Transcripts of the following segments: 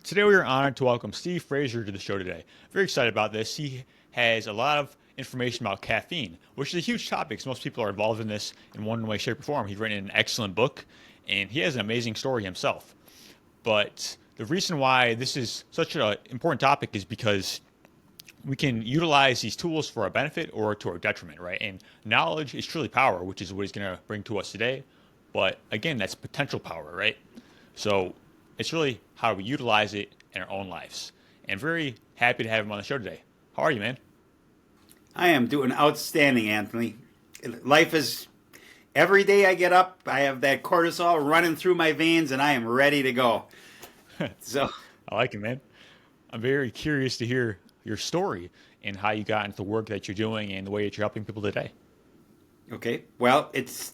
Today we are honored to welcome Steve Fraizer to the show today. Very excited about this. He has a lot of information about caffeine, which is a huge topic because most people are involved in this in one way, shape, or form. He's written an excellent book, and he has an amazing story himself. But the reason why this is such an important topic is because we can utilize these tools for our benefit or to our detriment, right? And knowledge is truly power, which is what he's going to bring to us today. But again, that's potential power, right? So it's really how we utilize it in our own lives. And very happy to have him on the show today. How are you, man? I am doing outstanding, Anthony. Life is every day I get up, I have that cortisol running through my veins, and I am ready to go. So, I like it, man. I'm very curious to hear your story and how you got into the work that you're doing and the way that you're helping people today. okay. Well, it's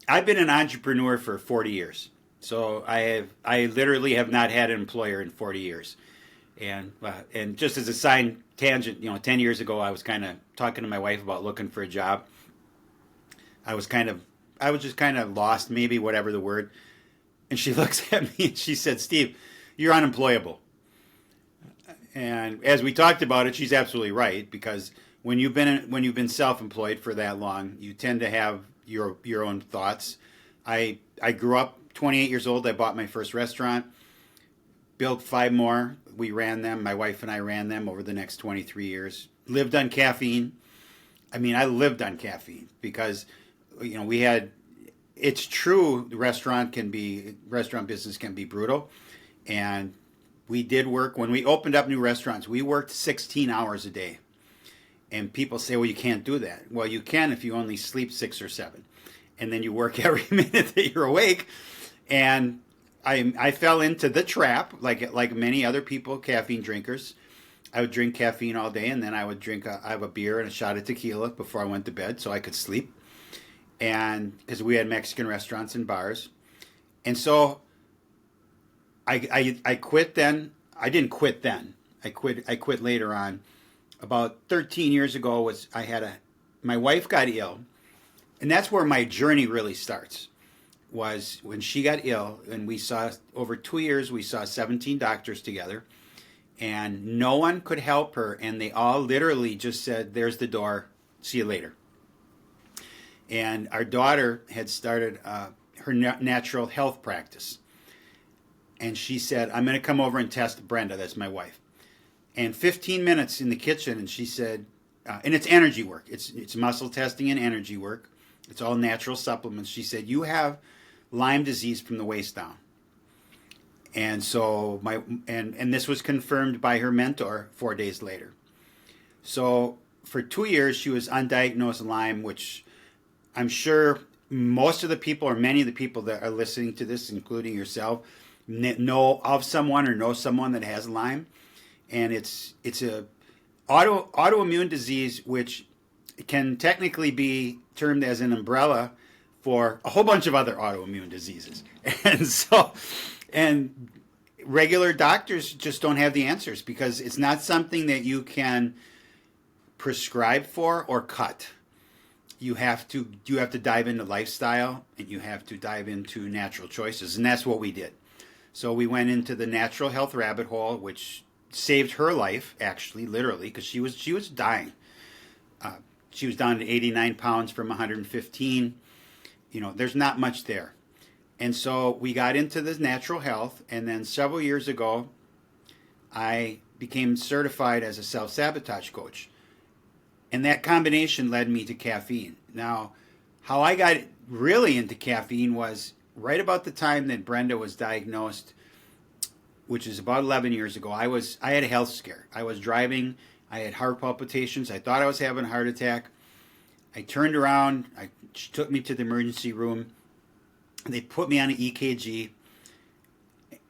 I've been an entrepreneur for 40 years. So I literally have not had an employer in 40 years. And just as a side tangent, 10 years ago I was kind of talking to my wife about looking for a job. I was just kind of lost, maybe whatever the word. And she looks at me and she said, "Steve, you're unemployable." And as we talked about it, she's absolutely right, because when you've been self-employed for that long, you tend to have your own thoughts. I grew up 28 years old. I bought my first restaurant, built five more. We ran them. My wife and I ran them over the next 23 years. Lived on caffeine. I mean, I lived on caffeine because we had. It's true. Restaurant business can be brutal, and we did work when we opened up new restaurants. We worked 16 hours a day, and people say, "Well, you can't do that." Well, you can if you only sleep 6 or 7, and then you work every minute that you're awake. And I fell into the trap, like many other people, caffeine drinkers. I would drink caffeine all day, and then I would I have a beer and a shot of tequila before I went to bed so I could sleep. And because we had Mexican restaurants and bars, and so I quit then. I didn't quit then. I quit later on. About 13 years ago was I had my wife got ill, and that's where my journey really starts. Was when she got ill, and we saw over 2 years we saw 17 doctors together, and no one could help her, and they all literally just said, "There's the door, see you later." And our daughter had started her natural health practice, and she said, "I'm going to come over and test Brenda." That's my wife. And 15 minutes in the kitchen, and she said, and it's energy work. It's muscle testing and energy work. It's all natural supplements. She said, "You have Lyme disease from the waist down." And so and this was confirmed by her mentor 4 days later. So for 2 years she was undiagnosed Lyme, which I'm sure most of the people, or many of the people that are listening to this, including yourself, know of someone or know someone that has Lyme. And it's a autoimmune disease which can technically be termed as an umbrella for a whole bunch of other autoimmune diseases. And regular doctors just don't have the answers, because it's not something that you can prescribe for or cut. You have to dive into lifestyle, and you have to dive into natural choices, and that's what we did. So we went into the natural health rabbit hole, which saved her life, actually, literally, because she was dying. She was down to 89 pounds from 115. There's not much there. And so we got into this natural health, and then several years ago, I became certified as a self-sabotage coach. And that combination led me to caffeine. Now, how I got really into caffeine was right about the time that Brenda was diagnosed, which is about 11 years ago. I had a health scare. I was driving. I had heart palpitations. I thought I was having a heart attack. I turned around. She took me to the emergency room. They put me on an EKG,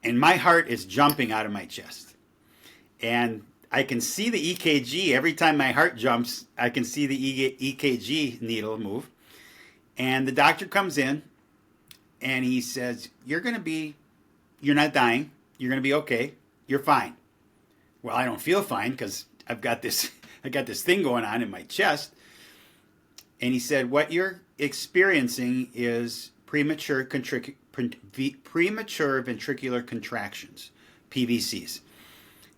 and my heart is jumping out of my chest. And I can see the EKG. Every time my heart jumps, I can see the EKG needle move. And the doctor comes in, and he says, you're not dying. You're going to be okay. You're fine." Well, I don't feel fine because I got this thing going on in my chest. And he said, "What you're experiencing is premature ventricular contractions. PVCs.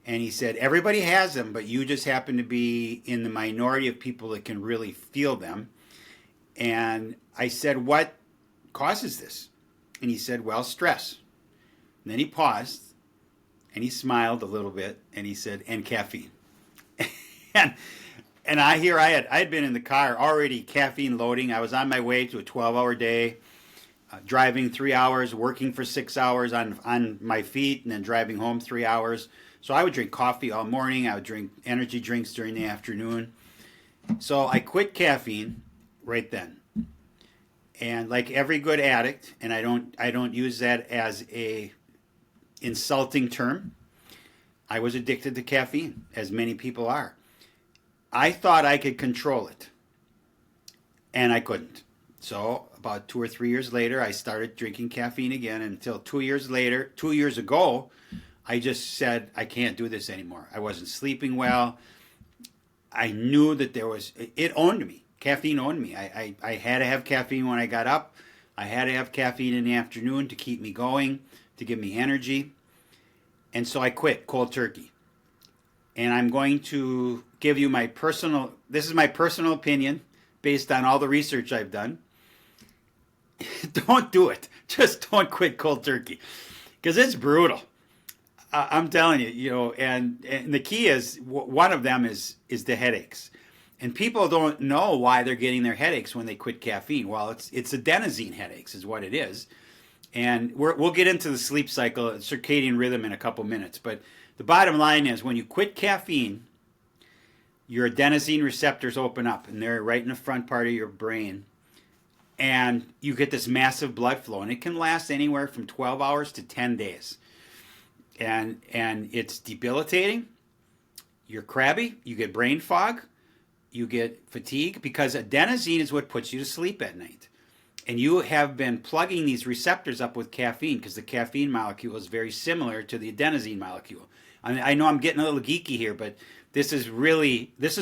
And he said, everybody has them, but you just happen to be in the minority of people that can really feel them. And I said, what causes this? And he said, well, stress. And then he paused and he smiled a little bit and he said, and caffeine. and I had been in the car already caffeine loading. I was on my way to a 12-hour day, driving 3 hours, working for 6 hours on my feet, and then driving home 3 hours. So I would drink coffee all morning. I would drink energy drinks during the afternoon. So I quit caffeine right then. And like every good addict, and I don't use that as a insulting term, I was addicted to caffeine, as many people are. I thought I could control it, and I couldn't. So about 2 or 3 years later, I started drinking caffeine again. Until 2 years ago, I just said, I can't do this anymore. I wasn't sleeping well. I knew that it owned me. Caffeine owned me. I had to have caffeine when I got up. I had to have caffeine in the afternoon to keep me going, to give me energy. And so I quit cold turkey. And I'm going to give you this is my personal opinion based on all the research I've done. Don't do it. Just don't quit cold turkey, because it's brutal. I'm telling you, and the key is, one of them is the headaches. And people don't know why they're getting their headaches when they quit caffeine. Well, it's adenosine headaches is what it is. And we'll get into the sleep cycle, circadian rhythm in a couple minutes. But the bottom line is, when you quit caffeine, your adenosine receptors open up, and they're right in the front part of your brain. And you get this massive blood flow, and it can last anywhere from 12 hours to 10 days. And it's debilitating. You're crabby. You get brain fog. You get fatigue, because adenosine is what puts you to sleep at night. And you have been plugging these receptors up with caffeine, because the caffeine molecule is very similar to the adenosine molecule. I know I'm getting a little geeky here, but this is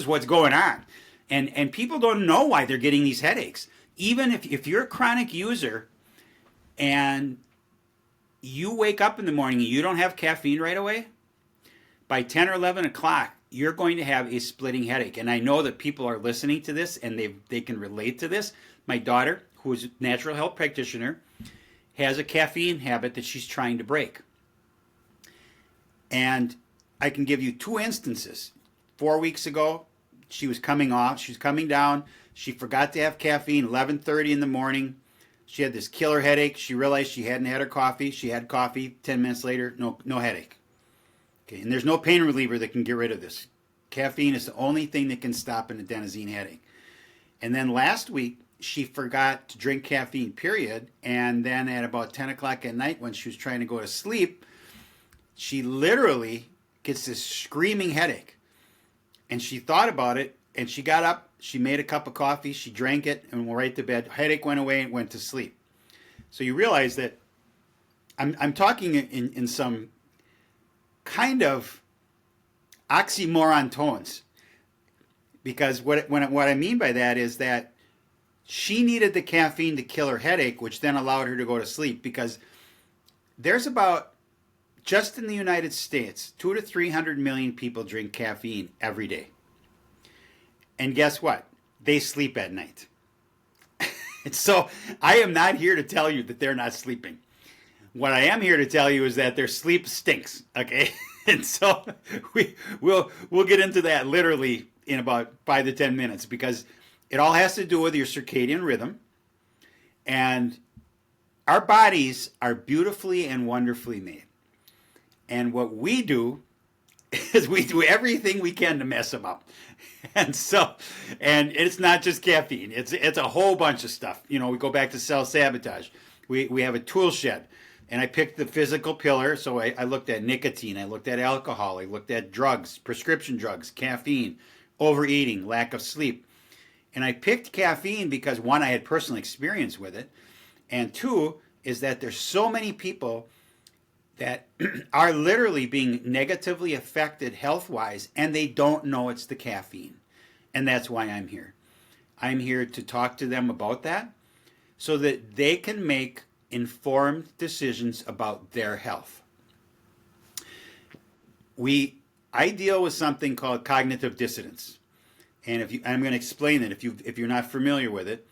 what's going on. And people don't know why they're getting these headaches. Even if you're a chronic user and you wake up in the morning and you don't have caffeine right away, by 10 or 11 o'clock, you're going to have a splitting headache. And I know that people are listening to this and they can relate to this. My daughter, who is a natural health practitioner, has a caffeine habit that she's trying to break. And I can give you 2 instances. 4 weeks ago, she was coming down. She forgot to have caffeine, 11:30 in the morning. She had this killer headache. She realized she hadn't had her coffee. She had coffee. 10 minutes later, no headache. Okay, and there's no pain reliever that can get rid of this. Caffeine is the only thing that can stop an adenosine headache. And then last week, she forgot to drink caffeine, period. And then at about 10 o'clock at night, when she was trying to go to sleep, she literally gets this screaming headache. And she thought about it, and she got up, she made a cup of coffee, she drank it, and went right to bed. Headache went away and went to sleep. So you realize that I'm talking in some kind of oxymoron tones, because what I mean by that is that she needed the caffeine to kill her headache, which then allowed her to go to sleep, because there's about, just in the United States, 200 to 300 million people drink caffeine every day. And guess what? They sleep at night. So I am not here to tell you that they're not sleeping. What I am here to tell you is that their sleep stinks, okay? And so we'll get into that literally in about 5 to 10 minutes, because it all has to do with your circadian rhythm. And our bodies are beautifully and wonderfully made. And what we do is we do everything we can to mess them up. And it's not just caffeine. It's a whole bunch of stuff. We go back to self-sabotage. We have a tool shed. And I picked the physical pillar. So I looked at nicotine. I looked at alcohol. I looked at drugs, prescription drugs, caffeine, overeating, lack of sleep. And I picked caffeine because, 1, I had personal experience with it. And 2, is that there's so many people that are literally being negatively affected health-wise, and they don't know it's the caffeine. And that's why I'm here. I'm here to talk to them about that so that they can make informed decisions about their health. I deal with something called cognitive dissonance. And I'm going to explain it if you're not familiar with it.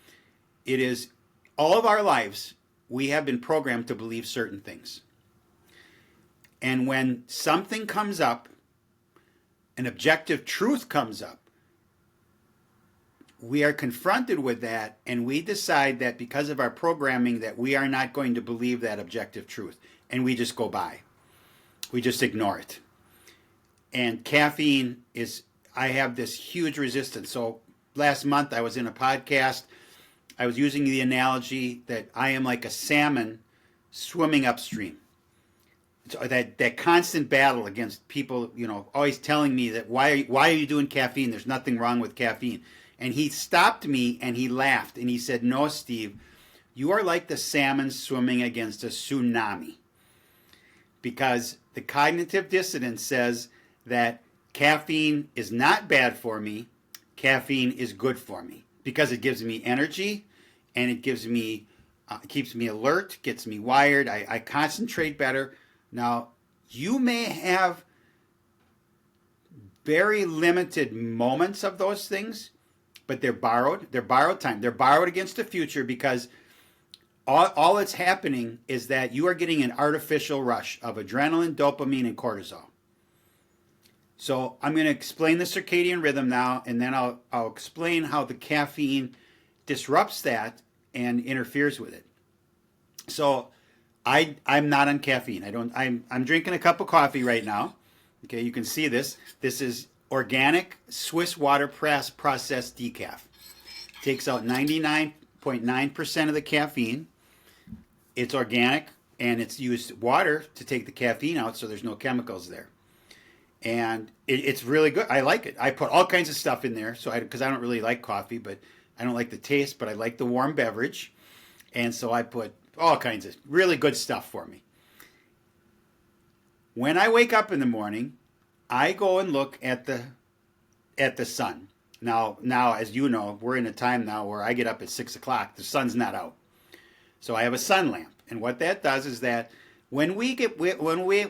It is all of our lives we have been programmed to believe certain things. And when something comes up, an objective truth comes up, we are confronted with that, and we decide that because of our programming that we are not going to believe that objective truth, and we just go by. We just ignore it. And caffeine is, I have this huge resistance. So last month I was in a podcast. I was using the analogy that I am like a salmon swimming upstream. So that constant battle against people, always telling me that why are you doing caffeine? There's nothing wrong with caffeine. And he stopped me and he laughed and he said, "No, Steve, you are like the salmon swimming against a tsunami." Because the cognitive dissonance says that caffeine is not bad for me, caffeine is good for me because it gives me energy and it gives me, keeps me alert, gets me wired, I concentrate better. Now, you may have very limited moments of those things, but they're borrowed. They're borrowed time. They're borrowed against the future because all that's happening is that you are getting an artificial rush of adrenaline, dopamine, and cortisol. So I'm going to explain the circadian rhythm now, and then I'll explain how the caffeine disrupts that and interferes with it. So I'm not on caffeine. I'm drinking a cup of coffee right now. Okay, you can see this. This is organic Swiss water processed decaf. Takes out 99.9% of the caffeine. It's organic, and it's used water to take the caffeine out, so there's no chemicals there. And it's really good. I like it. I put all kinds of stuff in there, because I don't really like coffee, but I don't like the taste, but I like the warm beverage, and so I put all kinds of really good stuff for me. When I wake up in the morning, I go and look at the sun. Now, as you know, we're in a time now where I get up at 6 o'clock. The sun's not out. So I have a sun lamp. And what that does is that when we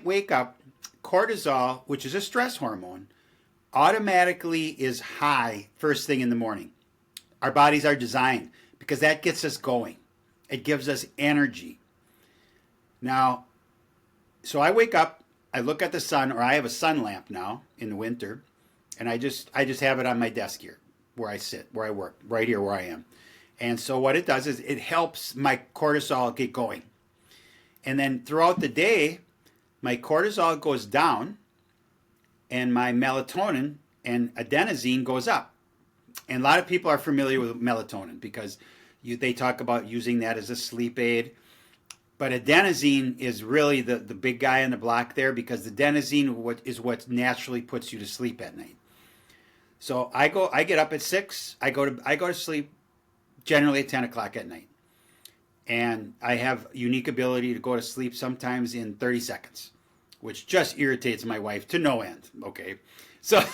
wake up, cortisol, which is a stress hormone, automatically is high first thing in the morning. Our bodies are designed because that gets us going. It gives us energy. Now, so I wake up, I look at the sun, or I have a sun lamp now in the winter, and I just have it on my desk here, where I sit, where I work, right here where I am. And so what it does is it helps my cortisol get going. And then throughout the day, my cortisol goes down, and my melatonin and adenosine goes up. And a lot of people are familiar with melatonin because they talk about using that as a sleep aid. But adenosine is really the big guy on the block there because the adenosine is what naturally puts you to sleep at night. So I get up at 6. I go to sleep generally at 10 o'clock at night. And I have unique ability to go to sleep sometimes in 30 seconds, which just irritates my wife to no end. Okay. So,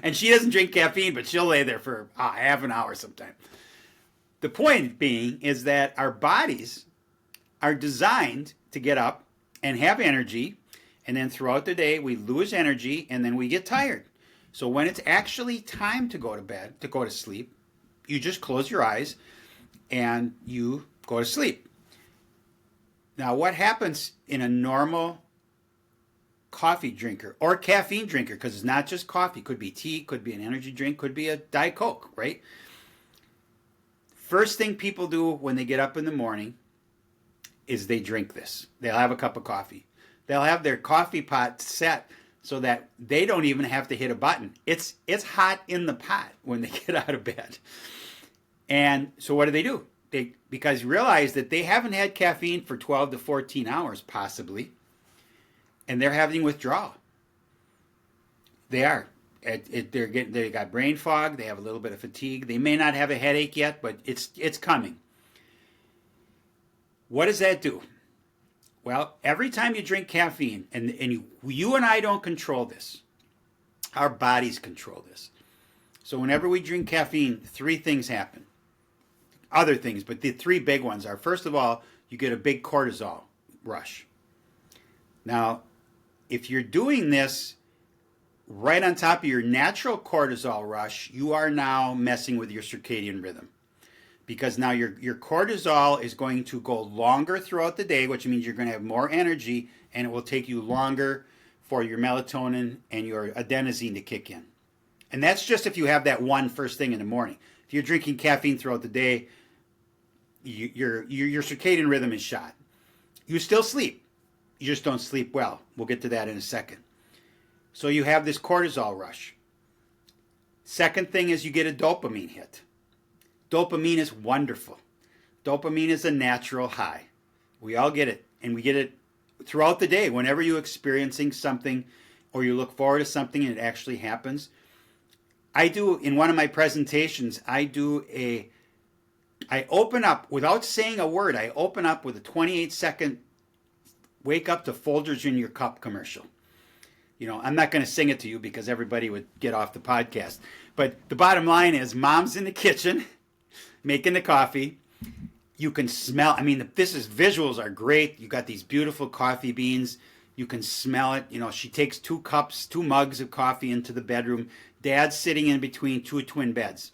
and she doesn't drink caffeine, but she'll lay there for half an hour sometime. The point being is that our bodies are designed to get up and have energy, and then throughout the day we lose energy and then we get tired. So when it's actually time to go to bed, to go to sleep, you just close your eyes and you go to sleep. Now what happens in a normal coffee drinker or caffeine drinker, because it's not just coffee, could be tea, could be an energy drink, could be a Diet Coke, right? First thing people do when they get up in the morning is they drink this. They'll have a cup of coffee. They'll have their coffee pot set so that they don't even have to hit a button. It's hot in the pot when they get out of bed. And so what do? Because you realize that they haven't had caffeine for 12 to 14 hours possibly, and they're having withdrawal. They are. They got brain fog. They have a little bit of fatigue. They may not have a headache yet, but it's coming. What does that do? Well, every time you drink caffeine, and you and I don't control this, our bodies control this. So whenever we drink caffeine, 3 things happen. Other things, but the 3 big ones are, first of all, you get a big cortisol rush. Now, if you're doing this right on top of your natural cortisol rush, you are now messing with your circadian rhythm. Because now your cortisol is going to go longer throughout the day, which means you're going to have more energy, and it will take you longer for your melatonin and your adenosine to kick in. And that's just if you have that one first thing in the morning. If you're drinking caffeine throughout the day, your circadian rhythm is shot. You still sleep. You just don't sleep well. We'll get to that in a second. So you have this cortisol rush. Second thing is you get a dopamine hit. Dopamine is wonderful. Dopamine is a natural high. We all get it. And we get it throughout the day. Whenever you're experiencing something or you look forward to something and it actually happens. I do, in one of my presentations, I open up, without saying a word, I open up with a 28-second wake up to Folgers in your cup commercial. You know, I'm not going to sing it to you because everybody would get off the podcast. But the bottom line is mom's in the kitchen making the coffee. You can smell, I mean, visuals are great. You got these beautiful coffee beans. You can smell it. You know, she takes 2 mugs of coffee into the bedroom. Dad's sitting in between 2 twin beds.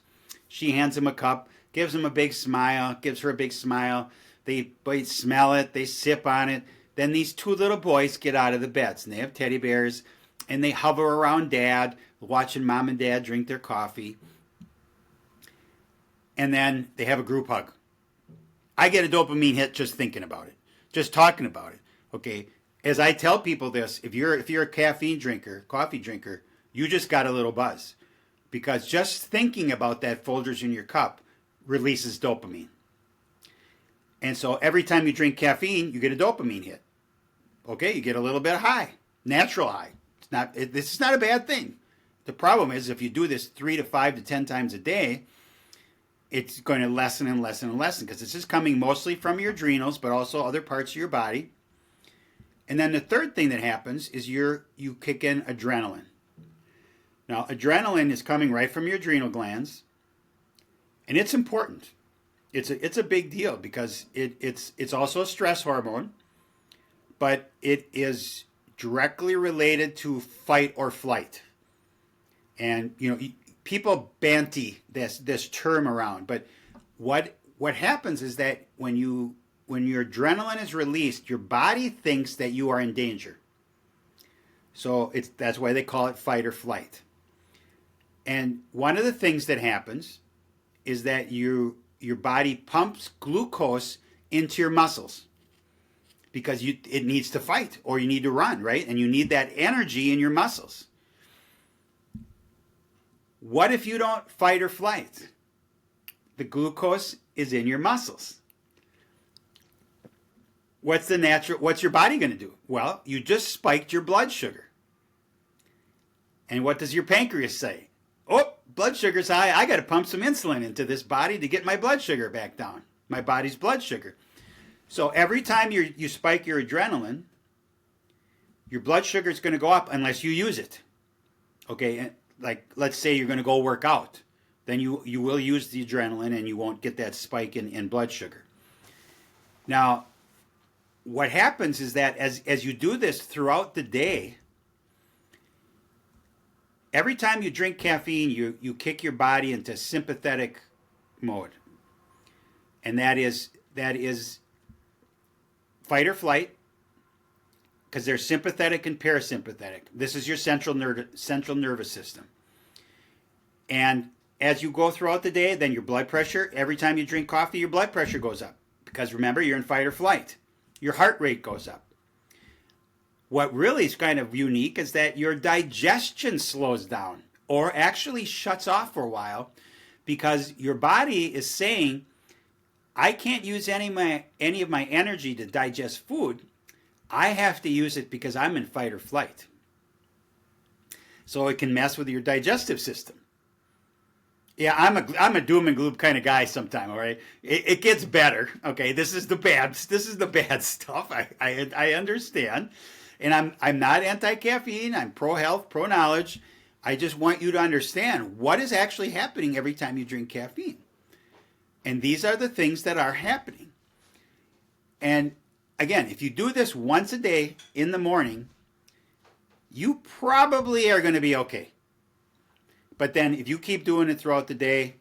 She hands him a cup, gives him a big smile, gives her a big smile. They smell it, they sip on it. Then these 2 little boys get out of the beds, and they have teddy bears, and they hover around Dad, watching Mom and Dad drink their coffee. And then they have a group hug. I get a dopamine hit just thinking about it, just talking about it. Okay, as I tell people this, if you're a caffeine drinker, coffee drinker, you just got a little buzz, because just thinking about that Folgers in your cup releases dopamine. And so every time you drink caffeine, you get a dopamine hit. Okay, you get a little bit of high, natural high. This is not a bad thing. The problem is if you do this 3 to 5 to 10 times a day, it's going to lessen and lessen and lessen, because this is coming mostly from your adrenals, but also other parts of your body. And then the third thing that happens is you kick in adrenaline. Now, adrenaline is coming right from your adrenal glands, and it's important. It's a big deal because it's also a stress hormone, but it is directly related to fight or flight. And you know, people banty this term around, but what happens is that when your adrenaline is released, your body thinks that you are in danger. So that's why they call it fight or flight. And one of the things that happens is that your body pumps glucose into your muscles because it needs to fight or you need to run, right? And you need that energy in your muscles. What if you don't fight or flight? The glucose is in your muscles. What's your body going to do? Well, you just spiked your blood sugar. And what does your pancreas say? Oh, blood sugar's high. I got to pump some insulin into this body to get my blood sugar back down. My body's blood sugar. So every time you spike your adrenaline, your blood sugar is going to go up unless you use it. Okay, like let's say you're going to go work out. Then you will use the adrenaline and you won't get that spike in blood sugar. Now, what happens is that as you do this throughout the day, every time you drink caffeine, you kick your body into sympathetic mode. And that is fight or flight, because there's sympathetic and parasympathetic. This is your central nervous system. And as you go throughout the day, then your blood pressure, every time you drink coffee, your blood pressure goes up. Because remember, you're in fight or flight. Your heart rate goes up. What really is kind of unique is that your digestion slows down or actually shuts off for a while, because your body is saying, I can't use any of my energy to digest food. I have to use it because I'm in fight or flight. So it can mess with your digestive system. Yeah, I'm a doom and gloom kind of guy sometimes, all right? It gets better. Okay, this is the bad stuff. I understand. And I'm not anti-caffeine. I'm pro-health, pro-knowledge. I just want you to understand what is actually happening every time you drink caffeine. And these are the things that are happening. And again, if you do this once a day in the morning, you probably are going to be okay. But then if you keep doing it throughout the day,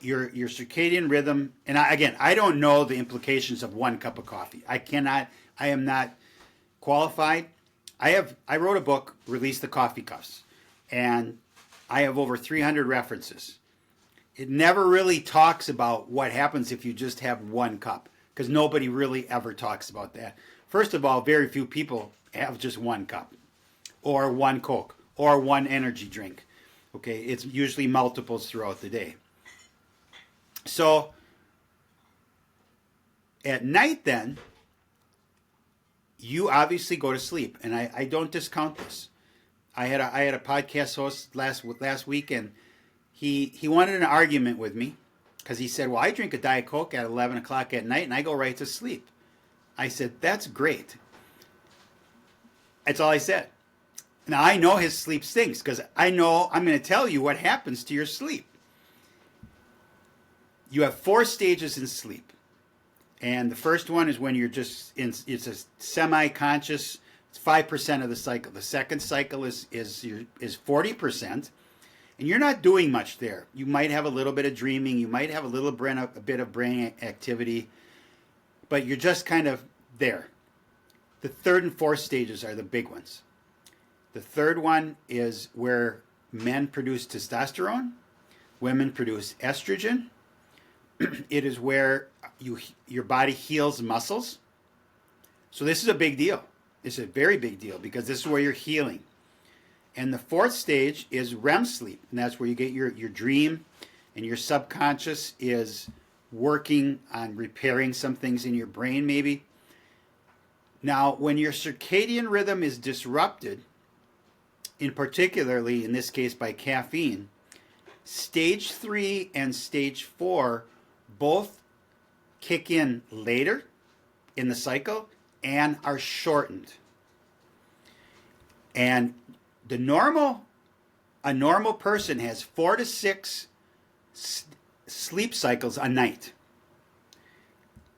your circadian rhythm, and I don't know the implications of 1 cup of coffee. I am not qualified. I wrote a book, Release the Coffee Cuffs, and I have over 300 references. It never really talks about what happens if you just have 1 cup, because nobody really ever talks about that. First of all, very few people have just 1 cup, or 1 Coke, or 1 energy drink. Okay, it's usually multiples throughout the day. So at night then, you obviously go to sleep, and I don't discount this. I had a podcast host last week, and he wanted an argument with me because he said, well, I drink a Diet Coke at 11 o'clock at night and I go right to sleep. I said, that's great. That's all I said. Now, I know his sleep stinks because I know I'm going to tell you what happens to your sleep. You have 4 stages in sleep. And the first one is when you're just it's a semi-conscious, it's 5% of the cycle. The second cycle is 40%. And you're not doing much there. You might have a little bit of dreaming. You might have a bit of brain activity. But you're just kind of there. The third and fourth stages are the big ones. The third one is where men produce testosterone, women produce estrogen. It is where your body heals muscles. So this is a big deal. It's a very big deal because this is where you're healing. And the fourth stage is REM sleep, and that's where you get your dream, and your subconscious is working on repairing some things in your brain maybe. Now, when your circadian rhythm is disrupted, in particularly in this case by caffeine, stage 3 and stage 4 both kick in later in the cycle and are shortened. And a normal person has 4 to 6 sleep cycles a night.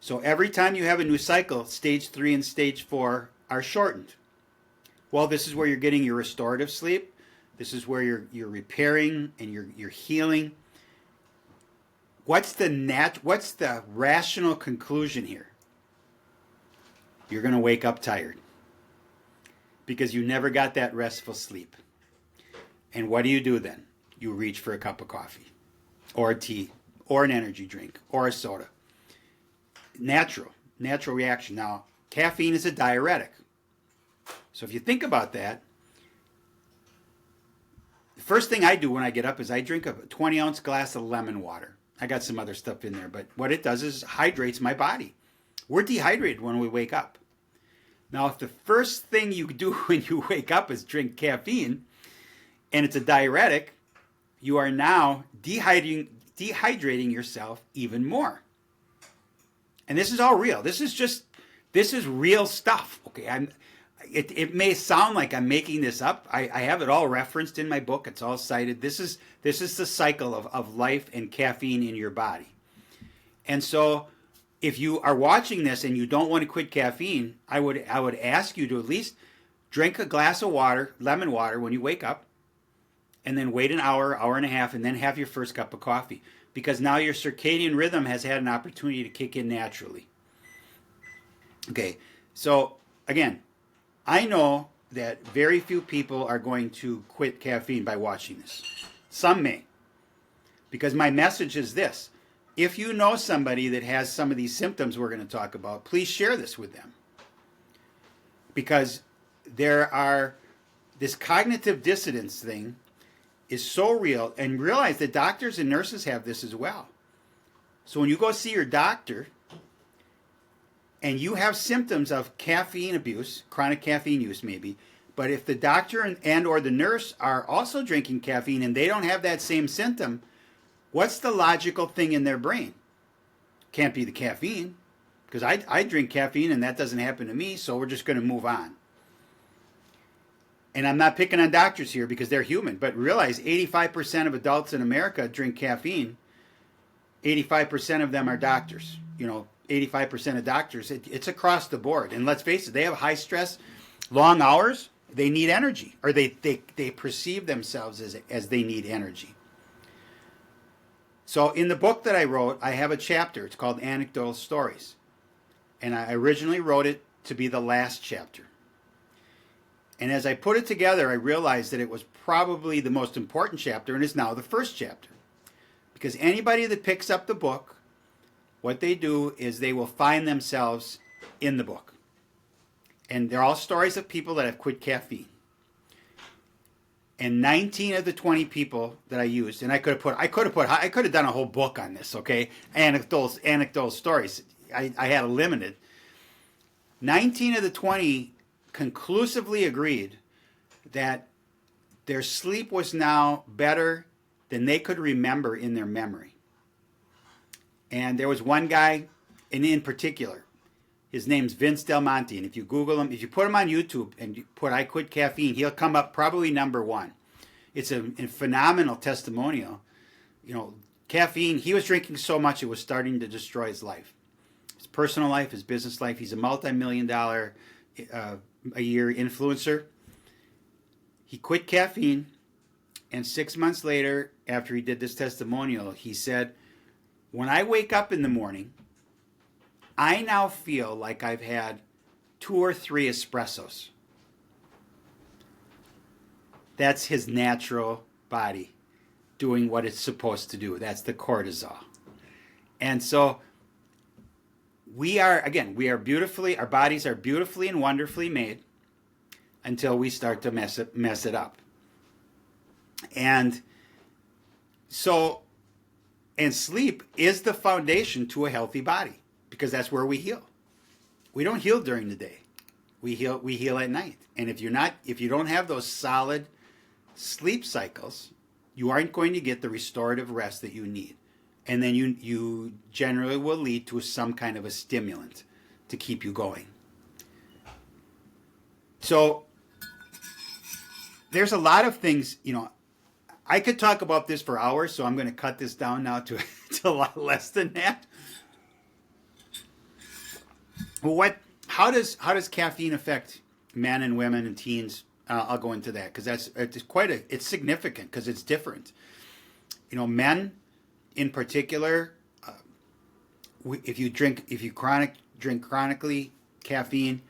So every time you have a new cycle, stage 3 and stage 4 are shortened. Well, this is where you're getting your restorative sleep. This is where you're repairing and you're healing. What's the rational conclusion here? You're going to wake up tired because you never got that restful sleep. And what do you do then? You reach for a cup of coffee or a tea or an energy drink or a soda. Natural reaction. Now, caffeine is a diuretic. So if you think about that, the first thing I do when I get up is I drink a 20-ounce glass of lemon water. I got some other stuff in there, but what it does is hydrates my body. We're dehydrated when we wake up. Now, if the first thing you do when you wake up is drink caffeine, and it's a diuretic, you are now dehydrating yourself even more. And this is all real. This is real stuff. Okay, it may sound like I'm making this up. I have it all referenced in my book. It's all cited. This is the cycle of life and caffeine in your body. And so if you are watching this and you don't want to quit caffeine, I would ask you to at least drink a glass of water, lemon water, when you wake up, and then wait an hour and a half, and then have your first cup of coffee. Because now your circadian rhythm has had an opportunity to kick in naturally. Okay, so again, I know that very few people are going to quit caffeine by watching this. Some may. Because my message is this. If you know somebody that has some of these symptoms we're going to talk about, please share this with them. Because this cognitive dissonance thing is so real, and realize that doctors and nurses have this as well. So when you go see your doctor and you have symptoms of caffeine abuse, chronic caffeine use maybe, but if the doctor and or the nurse are also drinking caffeine and they don't have that same symptom, what's the logical thing in their brain? Can't be the caffeine, because I drink caffeine and that doesn't happen to me, so we're just going to move on. And I'm not picking on doctors here because they're human, but realize 85% of adults in America drink caffeine. 85% of them are doctors. 85% of doctors. It's across the board. And let's face it, they have high stress, long hours. they need energy, or they perceive themselves as they need energy. So in the book that I wrote, I have a chapter. It's called Anecdotal Stories. And I originally wrote it to be the last chapter. And as I put it together, I realized that it was probably the most important chapter, and is now the first chapter. Because anybody that picks up the book, what they do is they will find themselves in the book. And they're all stories of people that have quit caffeine. And 19 of the 20 people that I used, and I could have done a whole book on this, okay? Anecdotal stories. I had a limited. 19 of the 20 conclusively agreed that their sleep was now better than they could remember in their memory. And there was one guy, and in particular, his name's Vince Del Monte, and if you Google him, if you put him on YouTube and you put "I quit caffeine," he'll come up probably number one. It's a phenomenal testimonial. You know, caffeine, he was drinking so much it was starting to destroy his life. His personal life, his business life. He's a multi-million-dollar a year influencer. He quit caffeine, and 6 months later, after he did this testimonial, he said, "When I wake up in the morning, I now feel like I've had 2 or 3 espressos." That's his natural body doing what it's supposed to do. That's the cortisol. And so our bodies are beautifully and wonderfully made until we start to mess it up. And so, and sleep is the foundation to a healthy body, because that's where we heal. We don't heal during the day. We heal at night. And if you don't have those solid sleep cycles, you aren't going to get the restorative rest that you need. And then you generally will lead to some kind of a stimulant to keep you going. So there's a lot of things, I could talk about this for hours, so I'm going to cut this down now to a lot less than that. Well, how does caffeine affect men and women and teens? I'll go into that because it's significant because it's different. Men in particular, if you drink chronically caffeine,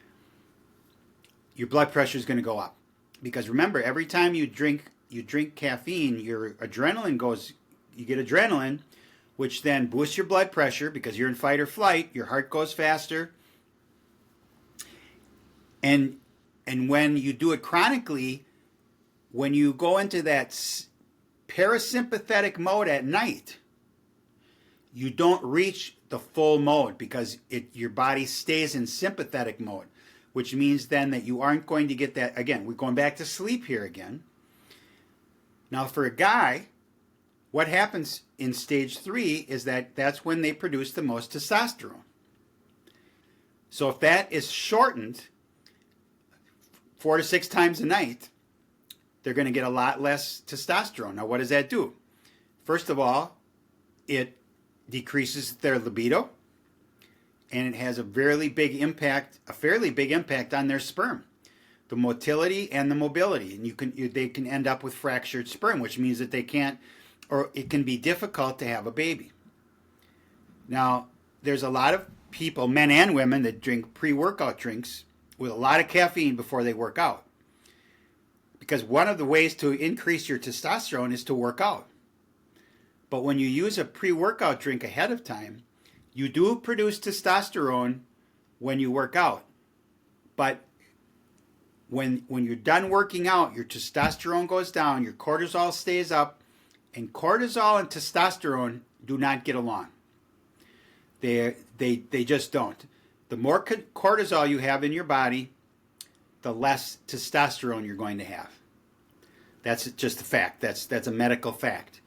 your blood pressure is going to go up, because remember, every time you drink caffeine, your adrenaline you get adrenaline, which then boosts your blood pressure because you're in fight or flight. Your heart goes faster. And when you do it chronically, when you go into that parasympathetic mode at night, you don't reach the full mode because your body stays in sympathetic mode, which means then that you aren't going to get that. Again, we're going back to sleep here again. Now, for a guy, what happens in stage 3 is that's when they produce the most testosterone. So if that is shortened 4 to 6 times a night, they're going to get a lot less testosterone. Now, what does that do? First of all, it decreases their libido, and it has a fairly big impact on their sperm, the motility and the mobility, and they can end up with fractured sperm, which means that they can't, or it can be difficult to have a baby. Now, there's a lot of people, men and women, that drink pre-workout drinks with a lot of caffeine before they work out. Because one of the ways to increase your testosterone is to work out. But when you use a pre-workout drink ahead of time, you do produce testosterone when you work out. But when you're done working out, your testosterone goes down, your cortisol stays up, and cortisol and testosterone do not get along. They just don't. The more cortisol you have in your body, the less testosterone you're going to have. That's just a fact. That's a medical fact.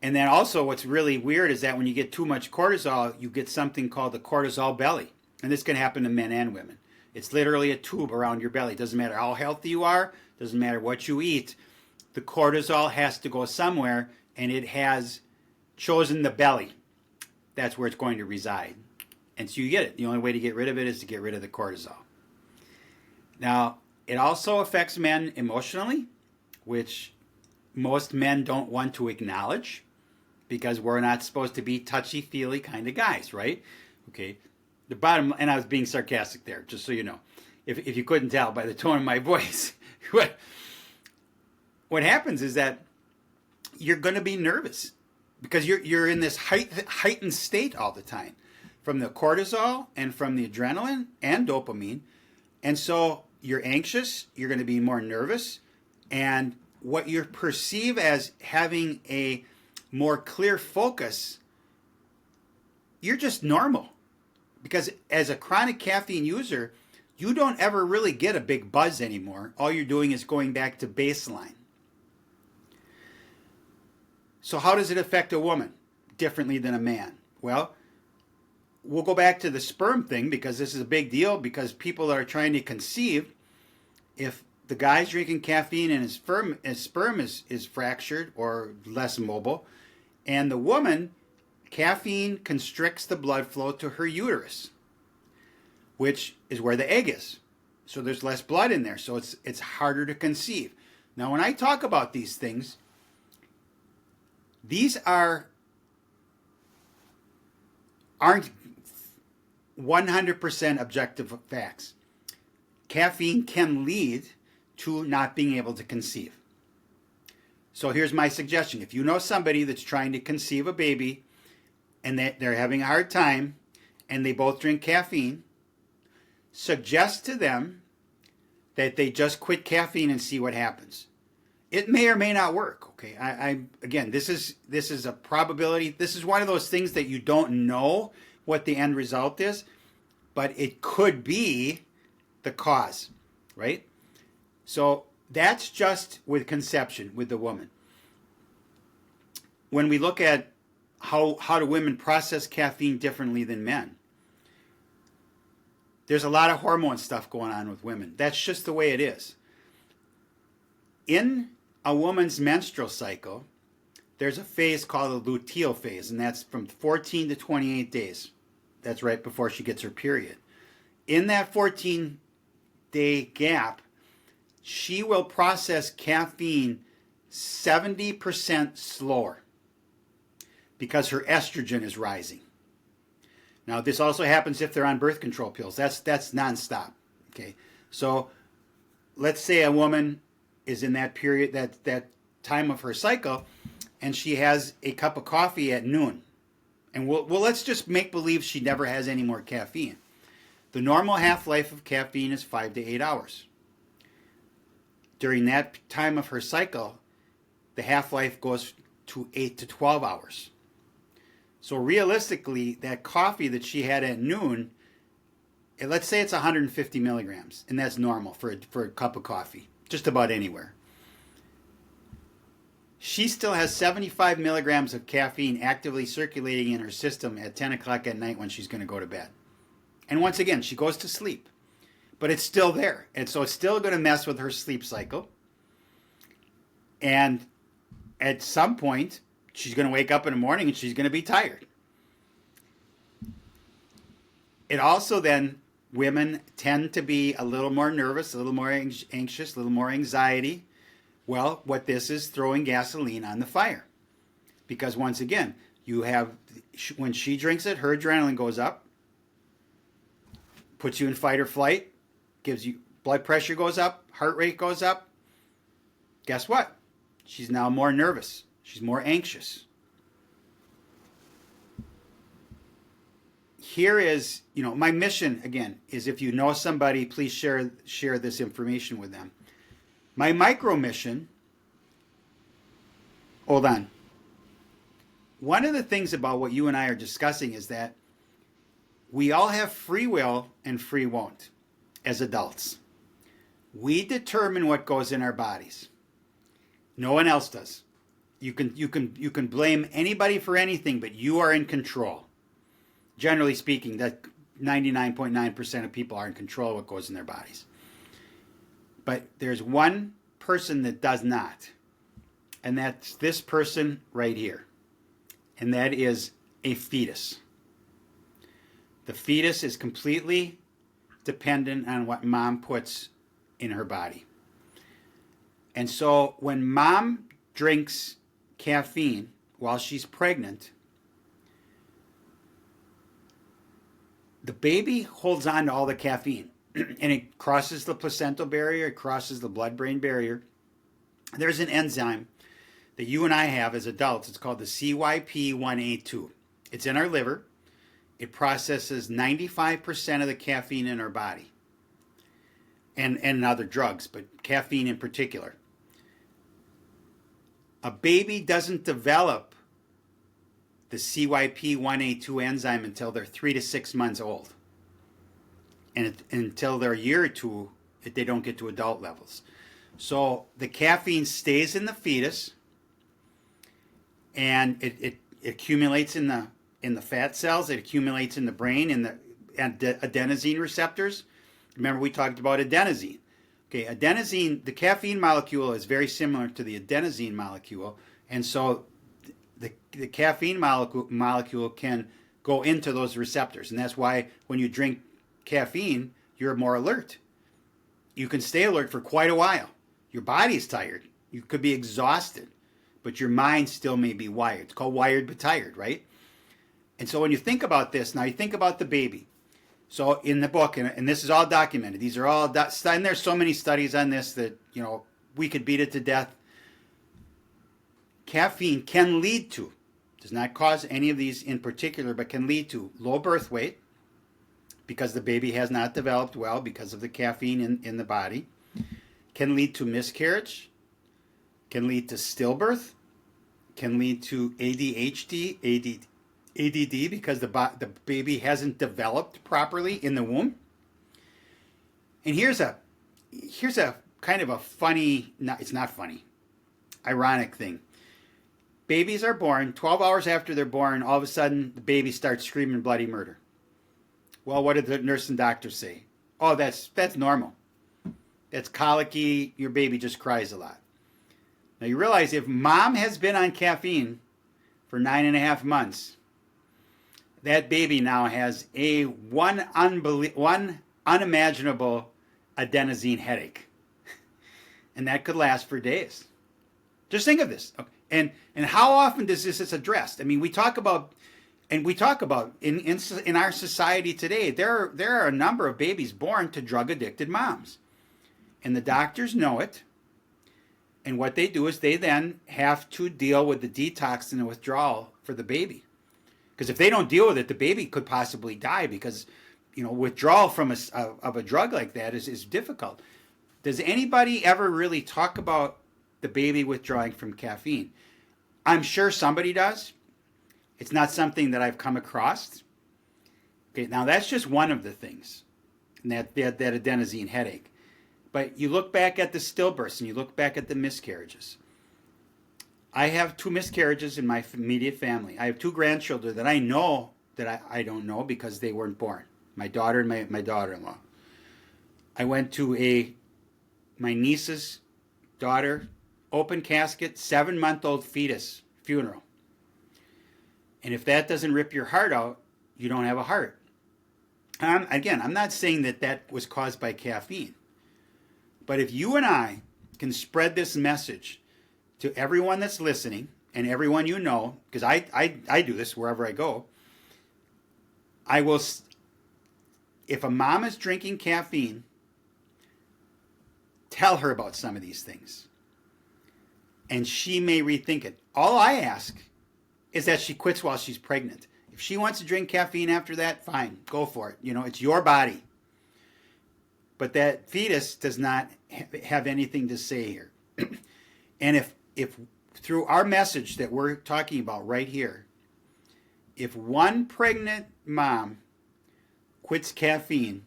And then also what's really weird is that when you get too much cortisol, you get something called the cortisol belly. And this can happen to men and women. It's literally a tube around your belly. It doesn't matter how healthy you are. Doesn't matter what you eat. The cortisol has to go somewhere, and it has chosen the belly. That's where it's going to reside. And so you get it. The only way to get rid of it is to get rid of the cortisol. Now, It also affects men emotionally, which most men don't want to acknowledge because we're not supposed to be touchy-feely kind of guys, right? Okay. The bottom, and I was being sarcastic there, just so you know, if you couldn't tell by the tone of my voice. What happens is that you're going to be nervous because you're in this heightened state all the time from the cortisol and from the adrenaline and dopamine. And so you're anxious, you're going to be more nervous, and what you perceive as having a more clear focus, you're just normal. Because as a chronic caffeine user, you don't ever really get a big buzz anymore. All you're doing is going back to baseline. So how does it affect a woman differently than a man? Well, we'll go back to the sperm thing because this is a big deal because people that are trying to conceive, if the guy's drinking caffeine and his sperm is fractured or less mobile, and the woman, caffeine constricts the blood flow to her uterus, which is where the egg is. So there's less blood in there, so it's harder to conceive. Now, when I talk about these things, these aren't 100% objective facts. Caffeine can lead to not being able to conceive. So here's my suggestion. If you know somebody that's trying to conceive a baby and they're having a hard time and they both drink caffeine, suggest to them that they just quit caffeine and see what happens. It may or may not work. Okay, again, this is a probability. This is one of those things that you don't know what the end result is, but it could be the cause, right? So that's just with conception with the woman. When we look at how do women process caffeine differently than men, there's a lot of hormone stuff going on with women. That's just the way it is. In a woman's menstrual cycle, there's a phase called the luteal phase, and that's from 14 to 28 days. That's right before she gets her period. In that 14-day gap, she will process caffeine 70% slower because her estrogen is rising. Now, this also happens if they're on birth control pills. That's nonstop. Okay, so let's say a woman is in that period, that time of her cycle, and she has a cup of coffee at noon. And let's just make believe she never has any more caffeine. The normal half-life of caffeine is 5 to 8 hours. During that time of her cycle, the half-life goes to 8 to 12 hours. So realistically, that coffee that she had at noon, let's say it's 150 milligrams, and that's normal for a cup of coffee, just about anywhere. She still has 75 milligrams of caffeine actively circulating in her system at 10 o'clock at night when she's going to go to bed. And once again, she goes to sleep. But it's still there. And so it's still going to mess with her sleep cycle. And at some point, she's going to wake up in the morning and she's going to be tired. It also then, women tend to be a little more nervous, a little more anxious, a little more anxiety. Well, what this is throwing gasoline on the fire. Because once again, you have, when she drinks it, her adrenaline goes up, puts you in fight or flight, gives you, blood pressure goes up, heart rate goes up. Guess what? She's now more nervous. She's more anxious. Here is, my mission, again, is if you know somebody, please share this information with them. My micro mission, hold on. One of the things about what you and I are discussing is that we all have free will and free won't as adults. We determine what goes in our bodies. No one else does. You can blame anybody for anything, but you are in control. Generally speaking, that 99.9% of people are in control of what goes in their bodies. But there's one person that does not. And that's this person right here. And that is a fetus. The fetus is completely dependent on what mom puts in her body. And so when mom drinks caffeine while she's pregnant, the baby holds on to all the caffeine and it crosses the placental barrier, it crosses the blood-brain barrier. There's an enzyme that you and I have as adults. It's called the CYP1A2. It's in our liver. It processes 95% of the caffeine in our body. And other drugs, but caffeine in particular. A baby doesn't develop the CYP1A2 enzyme until they're 3 to 6 months old. And until they're a year or two, they don't get to adult levels. So the caffeine stays in the fetus, and it accumulates in the fat cells. It accumulates in the brain in the adenosine receptors. Remember, we talked about adenosine. Okay, adenosine, the caffeine molecule is very similar to the adenosine molecule, and so the caffeine molecule can go into those receptors, and that's why when you drink caffeine, you're more alert. You can stay alert for quite a while. Your body's tired. You could be exhausted, but your mind still may be wired. It's called wired but tired, right? And so when you think about this, now you think about the baby. So in the book, and this is all documented, these are all, and there's so many studies on this that, we could beat it to death. Caffeine can lead to, does not cause any of these in particular, but can lead to low birth weight because the baby has not developed well because of the caffeine in the body. Can lead to miscarriage, can lead to stillbirth, can lead to ADHD, ADD because the baby hasn't developed properly in the womb. And here's a kind of a funny, it's not funny, ironic thing. Babies are born, 12 hours after they're born, all of a sudden the baby starts screaming bloody murder. Well, what did the nurse and doctor say? Oh, that's normal. That's colicky, your baby just cries a lot. Now you realize if mom has been on caffeine for 9.5 months, that baby now has one unimaginable adenosine headache. And that could last for days. Just think of this. And how often does this addressed? I mean, we talk about in our society today, there are a number of babies born to drug-addicted moms. And the doctors know it. And what they do is they then have to deal with the detox and the withdrawal for the baby. Because if they don't deal with it, the baby could possibly die because, withdrawal from a drug like that is difficult. Does anybody ever really talk about the baby withdrawing from caffeine? I'm sure somebody does. It's not something that I've come across. Okay, now that's just one of the things, that adenosine headache. But you look back at the stillbirths and you look back at the miscarriages. I have 2 miscarriages in my immediate family. I have 2 grandchildren that I know that I don't know because they weren't born. My daughter and my daughter-in-law. I went to my niece's daughter, open casket, 7-month-old fetus funeral. And if that doesn't rip your heart out, you don't have a heart. Again, I'm not saying that was caused by caffeine. But if you and I can spread this message to everyone that's listening and everyone because I do this wherever I go, if a mom is drinking caffeine, tell her about some of these things. And she may rethink it. All I ask is that she quits while she's pregnant. If she wants to drink caffeine after that, fine, go for it. It's your body. But that fetus does not have anything to say here. And if through our message that we're talking about right here, if one pregnant mom quits caffeine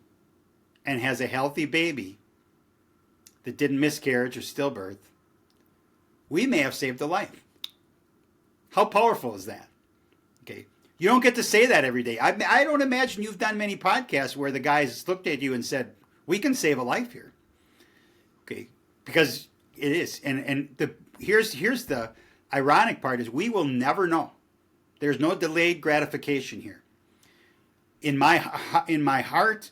and has a healthy baby that didn't miscarriage or stillbirth, we may have saved a life. How powerful is that? Okay. You don't get to say that every day. I don't imagine you've done many podcasts where the guys looked at you and said, we can save a life here. Okay. Because it is. And here's the ironic part is we will never know. There's no delayed gratification here. In my heart,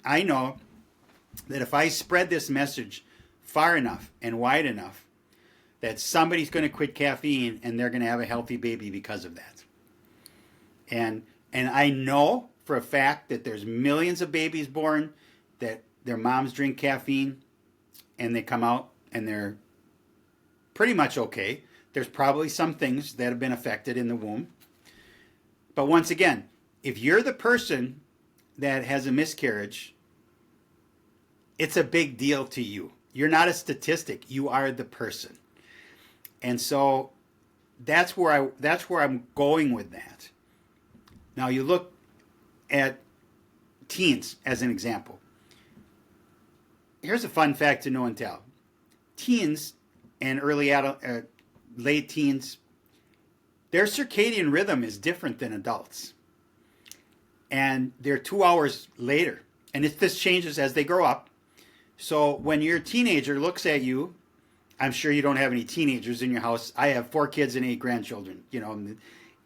I know that if I spread this message far enough and wide enough, that somebody's going to quit caffeine and they're going to have a healthy baby because of that. And I know for a fact that there's millions of babies born that their moms drink caffeine and they come out and they're pretty much okay. There's probably some things that have been affected in the womb. But once again, if you're the person that has a miscarriage, it's a big deal to you. You're not a statistic. You are the person. And so that's where I'm going with that. Now you look at teens as an example. Here's a fun fact to know and tell. Teens and late teens, their circadian rhythm is different than adults. And they're 2 hours later. And this changes as they grow up. So when your teenager looks at you, I'm sure you don't have any teenagers in your house. I have 4 kids and 8 grandchildren,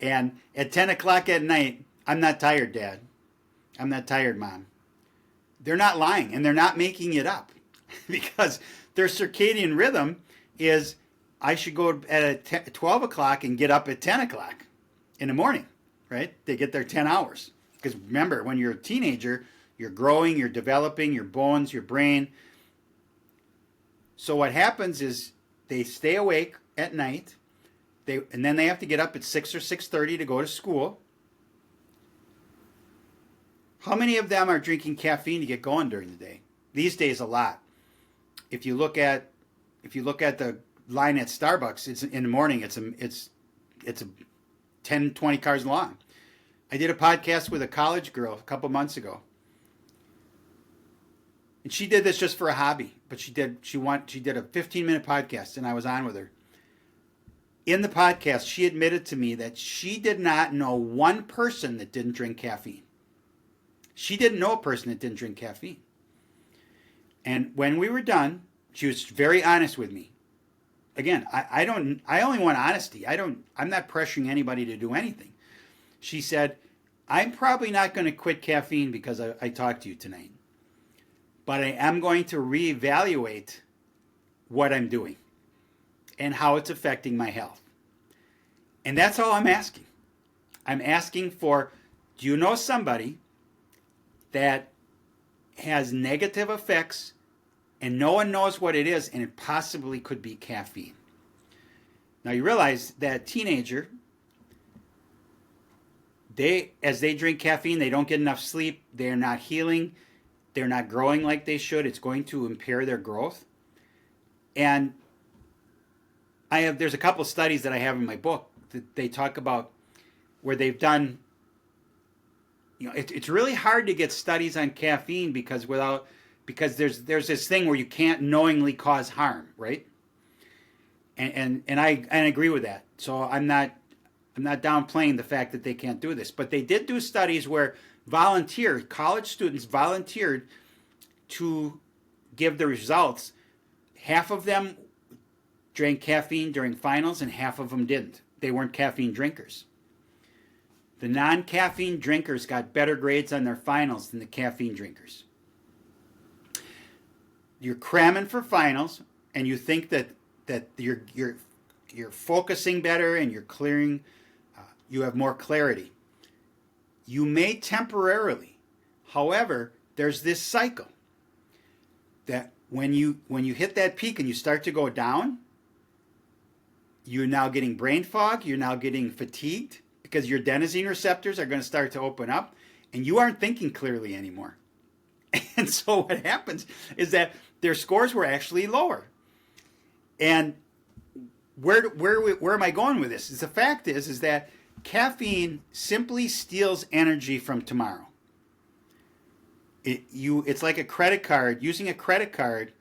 and at 10 o'clock at night, I'm not tired, Dad. I'm not tired, Mom. They're not lying, and they're not making it up because their circadian rhythm is I should go at 12 o'clock and get up at 10 o'clock in the morning, right? They get their 10 hours. Because remember, when you're a teenager, you're growing, you're developing, your bones, your brain. So what happens is they stay awake at night, and then they have to get up at 6 or 6:30 to go to school. How many of them are drinking caffeine to get going during the day? These days, a lot. If you look at the line at Starbucks, it's in the morning. It's a 10, 20 cars long. I did a podcast with a college girl a couple months ago. And she did this just for a hobby, but she did a 15-minute podcast, and I was on with her. In the podcast, she admitted to me that she did not know one person that didn't drink caffeine. She didn't know a person that didn't drink caffeine. And when we were done, she was very honest with me. Again, I only want honesty. I'm not pressuring anybody to do anything. She said, I'm probably not going to quit caffeine because I talked to you tonight. But I am going to reevaluate what I'm doing and how it's affecting my health. And that's all I'm asking. I'm asking for, do you know somebody that has negative effects and no one knows what it is, and it possibly could be caffeine? Now you realize that teenager, as they drink caffeine, they don't get enough sleep, they're not healing, they're not growing like they should. It's going to impair their growth. And there's a couple studies that I have in my book that they talk about where they've done, it's really hard to get studies on caffeine because there's this thing where you can't knowingly cause harm, right? And I agree with that. So I'm not downplaying the fact that they can't do this, but they did do studies where college students volunteered to give the results. Half of them drank caffeine during finals and half of them didn't. They weren't caffeine drinkers. The non-caffeine drinkers got better grades on their finals than the caffeine drinkers. You're cramming for finals and you think that you're focusing better and you're clearing, you have more clarity. You may temporarily. However, there's this cycle that when you hit that peak and you start to go down, you're now getting brain fog, you're now getting fatigued because your adenosine receptors are going to start to open up and you aren't thinking clearly anymore. And so what happens is that their scores were actually lower. And where am I going with this? The fact is that caffeine simply steals energy from tomorrow. It's like a credit card. Using a credit card,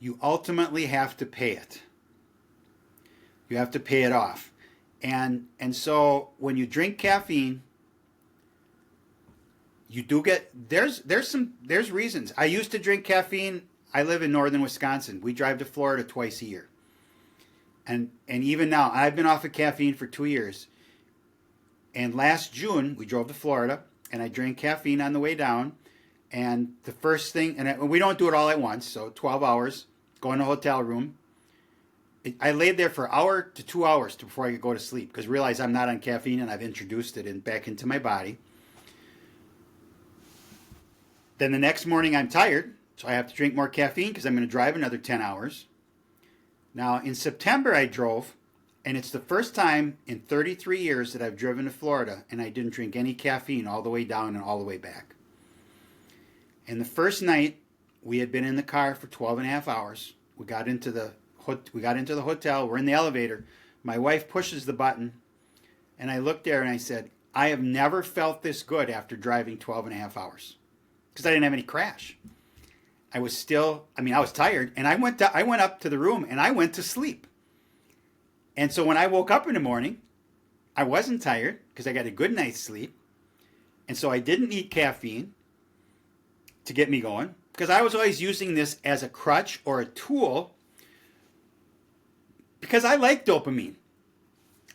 you ultimately have to pay it. You have to pay it off. And so when you drink caffeine, you do get there's reasons. I used to drink caffeine. I live in northern Wisconsin. We drive to Florida twice a year. And even now, I've been off of caffeine for 2 years. And last June, we drove to Florida, and I drank caffeine on the way down. And the first thing, and we don't do it all at once, so 12 hours, go in a hotel room. I laid there for an hour to 2 hours before I could go to sleep because I realized I'm not on caffeine and I've introduced it back into my body. Then the next morning I'm tired, so I have to drink more caffeine because I'm going to drive another 10 hours. Now in September I drove, and it's the first time in 33 years that I've driven to Florida and I didn't drink any caffeine all the way down and all the way back. And the first night we had been in the car for 12 and a half hours. We got into the hotel. We're in the elevator. My wife pushes the button, and I looked there and I said, I have never felt this good after driving 12 and a half hours because I didn't have any crash. I was tired, and I went up to the room and I went to sleep. And so when I woke up in the morning, I wasn't tired because I got a good night's sleep. And so I didn't need caffeine to get me going because I was always using this as a crutch or a tool because I like dopamine.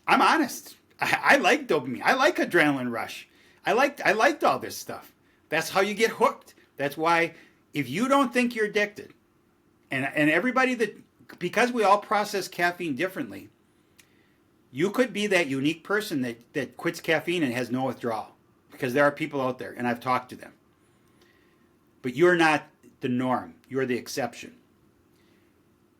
I'm honest. I like dopamine. I like adrenaline rush. I liked all this stuff. That's how you get hooked. That's why if you don't think you're addicted, and everybody because we all process caffeine differently, you could be that unique person that quits caffeine and has no withdrawal because there are people out there, and I've talked to them. But you're not the norm. You're the exception.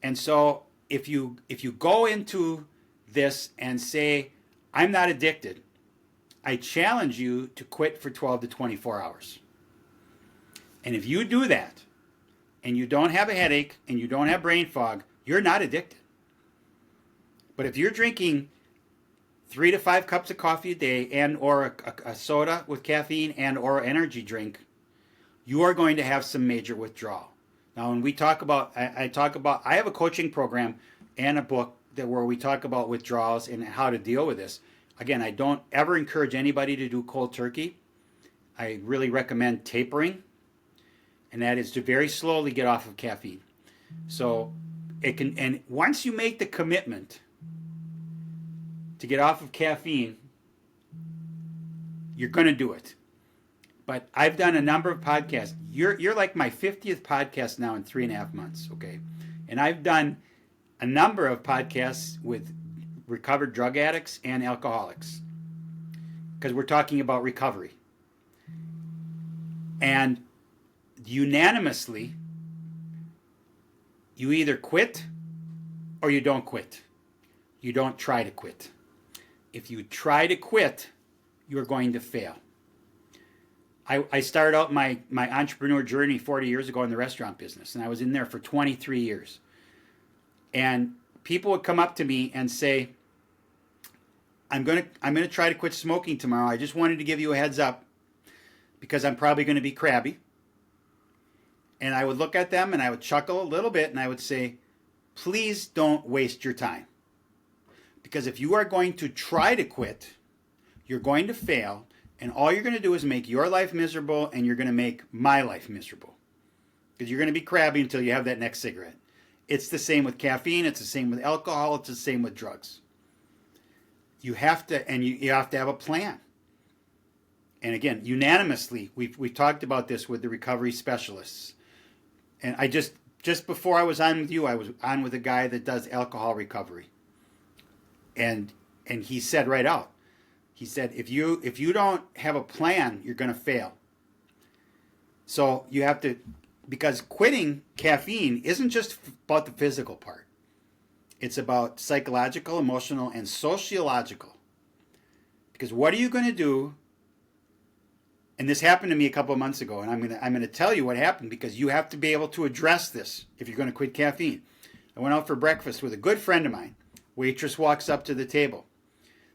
And so if you go into this and say, I'm not addicted, I challenge you to quit for 12 to 24 hours. And if you do that, and you don't have a headache, and you don't have brain fog, you're not addicted. But if you're drinking 3 to 5 cups of coffee a day and or a soda with caffeine and or energy drink, you are going to have some major withdrawal. Now, when we talk about, I have a coaching program and a book where we talk about withdrawals and how to deal with this. Again, I don't ever encourage anybody to do cold turkey. I really recommend tapering, and that is to very slowly get off of caffeine. So and once you make the commitment to get off of caffeine, you're going to do it. But I've done a number of podcasts. You're like my 50th podcast now in 3.5 months, okay? And I've done a number of podcasts with recovered drug addicts and alcoholics because we're talking about recovery. And unanimously, you either quit or you don't quit. You don't try to quit. If you try to quit, you're going to fail. I started out my entrepreneur journey 40 years ago in the restaurant business, and I was in there for 23 years. And people would come up to me and say, I'm gonna try to quit smoking tomorrow. I just wanted to give you a heads up because I'm probably going to be crabby. And I would look at them and I would chuckle a little bit and I would say, please don't waste your time. Because if you are going to try to quit, you're going to fail. And all you're going to do is make your life miserable, and you're going to make my life miserable. Because you're going to be crabby until you have that next cigarette. It's the same with caffeine. It's the same with alcohol. It's the same with drugs. You have to, and you have to have a plan. And again, unanimously, we've talked about this with the recovery specialists. And I just before I was on with you, I was on with a guy that does alcohol recovery. And he said right out, he said, if you don't have a plan, you're going to fail. So you have to, because quitting caffeine isn't just about the physical part. It's about psychological, emotional, and sociological. Because what are you going to do? And this happened to me a couple of months ago, and I'm going to tell you what happened because you have to be able to address this if you're going to quit caffeine. I went out for breakfast with a good friend of mine. Waitress walks up to the table.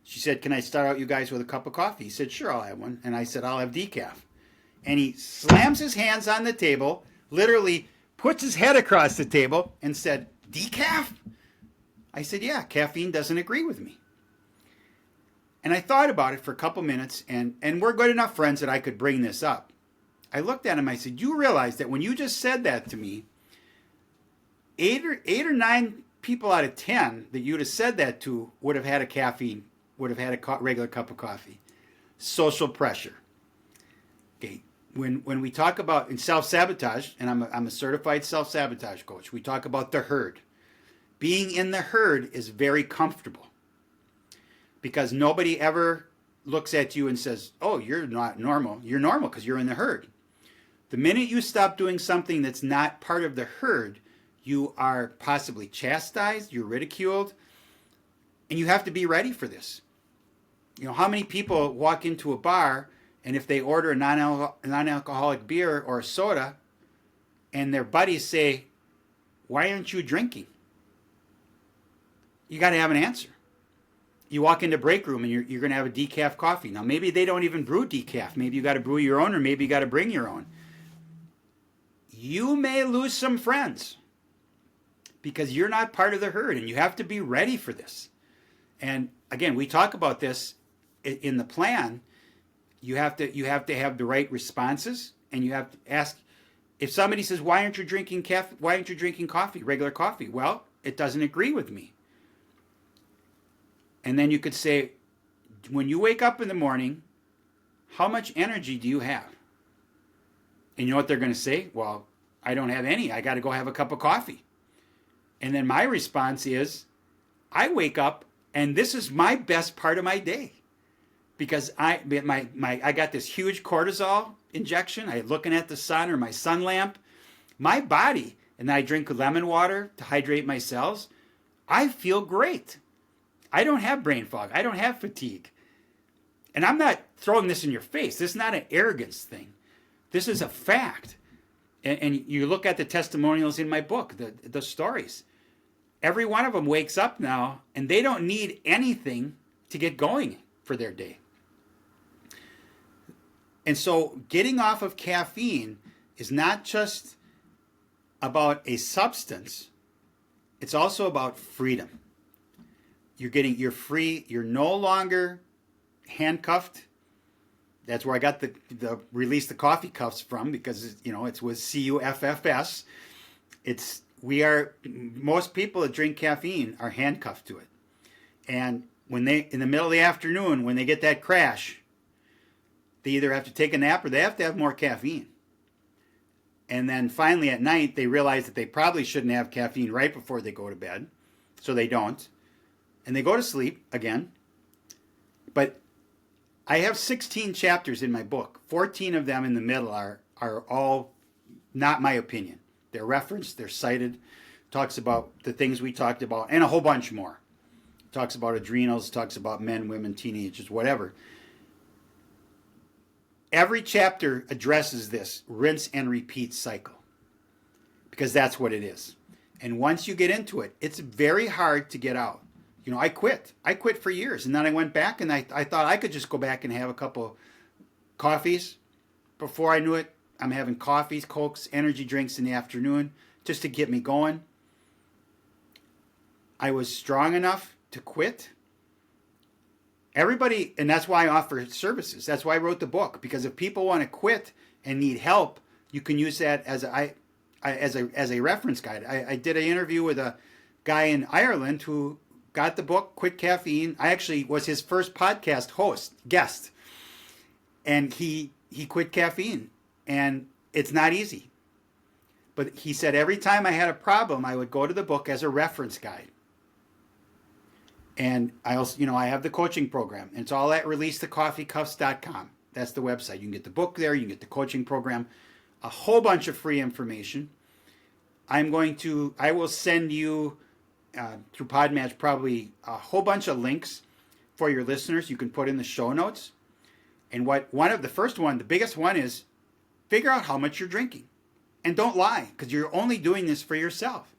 She said, can I start out you guys with a cup of coffee? He said, sure, I'll have one. And I said, I'll have decaf. And he slams his hands on the table, literally puts his head across the table and said, decaf? I said, yeah, caffeine doesn't agree with me. And I thought about it for a couple minutes, and we're good enough friends that I could bring this up. I looked at him, I said, you realize that when you just said that to me, eight or nine people out of 10 that you'd have said that to would have had a caffeine, would have had a regular cup of coffee. Social pressure. Okay. when we talk about in self-sabotage, and I'm a certified self-sabotage coach, we talk about the herd. Being in the herd is very comfortable because nobody ever looks at you and says, oh, you're not normal. You're normal because you're in the herd. The minute you stop doing something that's not part of the herd, you are possibly chastised, you're ridiculed, and you have to be ready for this. You know, how many people walk into a bar and if they order a non-alcoholic beer or a soda and their buddies say, why aren't you drinking? You got to have an answer. You walk into break room and you're going to have a decaf coffee. Now, maybe they don't even brew decaf. Maybe you got to brew your own, or maybe you got to bring your own. You may lose some friends because you're not part of the herd, and you have to be ready for this. And again, we talk about this in the plan. You have to have the right responses, and you have to ask. If somebody says, "Why aren't you drinking Why aren't you drinking coffee, regular coffee?" Well, it doesn't agree with me. And then you could say, when you wake up in the morning, how much energy do you have? And you know what they're going to say? Well, I don't have any. I got to go have a cup of coffee. And then my response is, I wake up and this is my best part of my day. Because I got this huge cortisol injection. I'm looking at the sun or my sun lamp. My body, and then I drink lemon water to hydrate my cells. I feel great. I don't have brain fog. I don't have fatigue. And I'm not throwing this in your face. This is not an arrogance thing. This is a fact. And you look at the testimonials in my book, the stories. Every one of them wakes up now, and they don't need anything to get going for their day. And so getting off of caffeine is not just about a substance. It's also about freedom. You're free. You're no longer handcuffed. That's where I got the release the coffee cuffs from, because it's with CUFFS. Most people that drink caffeine are handcuffed to it. And when in the middle of the afternoon, when they get that crash, they either have to take a nap or they have to have more caffeine. And then finally at night, they realize that they probably shouldn't have caffeine right before they go to bed. So they don't. And they go to sleep again. But I have 16 chapters in my book. 14 of them in the middle are all not my opinion. They're referenced, they're cited. Talks about the things we talked about and a whole bunch more. Talks about adrenals, talks about men, women, teenagers, whatever. Every chapter addresses this rinse and repeat cycle, because that's what it is. And once you get into it, it's very hard to get out. I quit. I quit for years, and then I went back, and I thought I could just go back and have a couple coffees. Before I knew it, I'm having coffees, Cokes, energy drinks in the afternoon just to get me going. I was strong enough to quit. Everybody, and that's why I offer services. That's why I wrote the book, because if people want to quit and need help, you can use that as a reference guide. I did an interview with a guy in Ireland who got the book, Quit Caffeine. I actually was his first podcast guest. And he quit caffeine. And it's not easy. But he said every time I had a problem, I would go to the book as a reference guide. And I also, I have the coaching program. And it's all at releasethecoffeecuffs.com. That's the website. You can get the book there. You can get the coaching program. A whole bunch of free information. I will send you through Podmatch probably a whole bunch of links for your listeners you can put in the show notes. And the biggest one is figure out how much you're drinking. And don't lie, because you're only doing this for yourself.